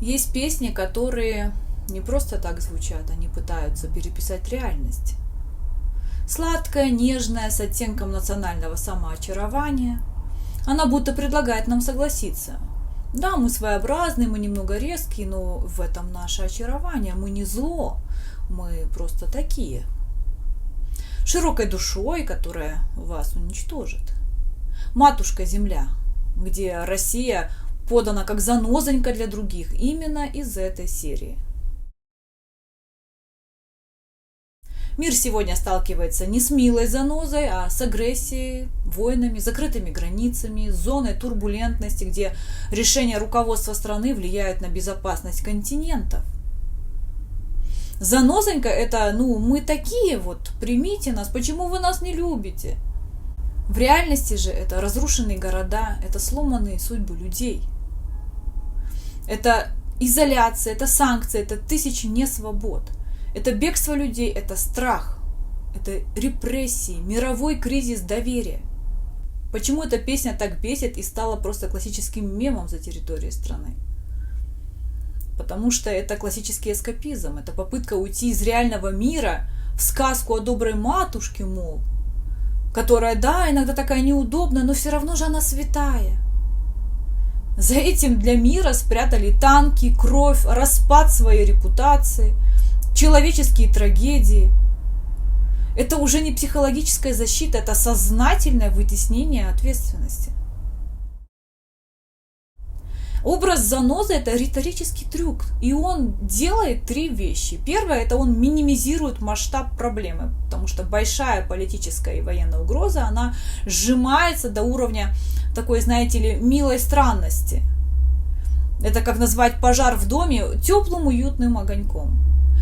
Есть песни, которые не просто так звучат, они пытаются переписать реальность. Сладкая, нежная, с оттенком национального самоочарования. Она будто предлагает нам согласиться. Да, мы своеобразные, мы немного резкие, но в этом наше очарование. Мы не зло, мы просто такие. Широкой душой, которая вас уничтожит. Матушка Земля, где Россия подана как занозонька для других, именно из этой серии. Мир сегодня сталкивается не с милой занозой, а с агрессией, войнами, закрытыми границами, зоной турбулентности, где решения руководства страны влияют на безопасность континентов. Занозонька – это, мы такие вот, примите нас, почему вы нас не любите? В реальности же это разрушенные города, это сломанные судьбы людей. Это изоляция, это санкции, это тысячи несвобод. Это бегство людей, это страх, это репрессии, мировой кризис доверия. Почему эта песня так бесит и стала просто классическим мемом за территорией страны? Потому что это классический эскапизм, это попытка уйти из реального мира в сказку о доброй матушке, мол, которая, да, иногда такая неудобная, но все равно же она святая. За этим для мира спрятали танки, кровь, распад своей репутации, человеческие трагедии. Это уже не психологическая защита, это сознательное вытеснение ответственности. Образ занозы – это риторический трюк, и он делает три вещи. Первое – это он минимизирует масштаб проблемы, потому что большая политическая и военная угроза, она сжимается до уровня такой, знаете ли, милой странности. Это как назвать пожар в доме теплым, уютным огоньком.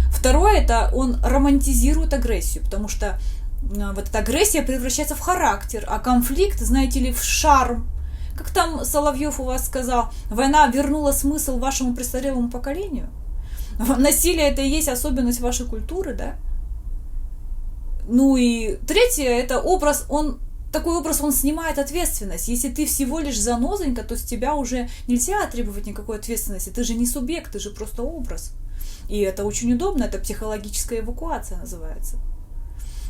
Второе – это он романтизирует агрессию, потому что вот эта агрессия превращается в характер, а конфликт, знаете ли, в шарм. Как там Соловьев у вас сказал, война вернула смысл вашему престарелому поколению? Насилие – это и есть особенность вашей культуры, да? Ну и третье – это образ, такой образ, он снимает ответственность. Если ты всего лишь занозонька, то с тебя уже нельзя требовать никакой ответственности. Ты же не субъект, ты же просто образ. И это очень удобно, это психологическая эвакуация называется.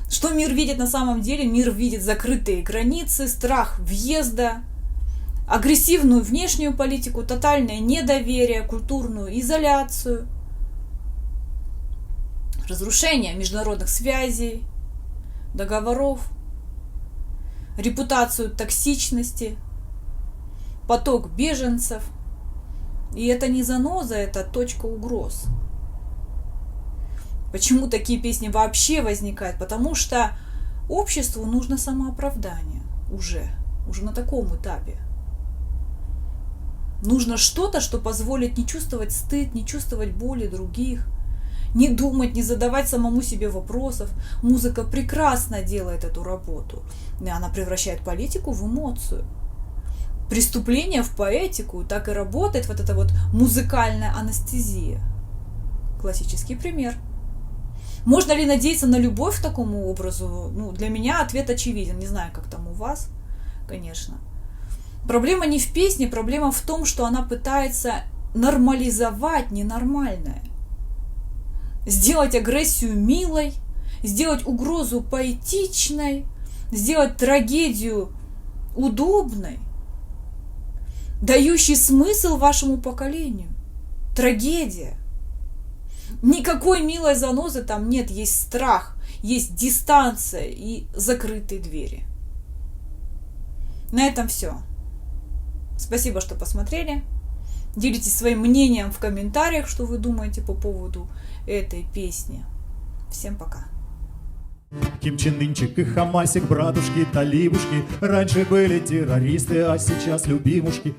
Что мир видит на самом деле? Мир видит закрытые границы, страх въезда, агрессивную внешнюю политику, тотальное недоверие, культурную изоляцию, разрушение международных связей, договоров, репутацию токсичности, поток беженцев. И это не заноза, это точка угроз. Почему такие песни вообще возникают? Потому что обществу нужно самооправдание уже на таком этапе. Нужно что-то, что позволит не чувствовать стыд, не чувствовать боли других, не думать, не задавать самому себе вопросов. Музыка прекрасно делает эту работу. Она превращает политику в эмоцию. Преступление в поэтику. Так и работает вот эта вот музыкальная анестезия. Классический пример. Можно ли надеяться на любовь к такому образу? Для меня ответ очевиден. Не знаю, как там у вас, конечно. Проблема не в песне, проблема в том, что она пытается нормализовать ненормальное. Сделать агрессию милой, сделать угрозу поэтичной, сделать трагедию удобной, дающей смысл вашему поколению. Трагедия. Никакой милой занозы там нет, есть страх, есть дистанция и закрытые двери. На этом все. Спасибо, что посмотрели. Делитесь своим мнением в комментариях, что вы думаете по поводу этой песни. Всем пока. Ким Чен Ынчик и Хамасик, братушки, талибушки. Раньше были террористы, а сейчас любимушки.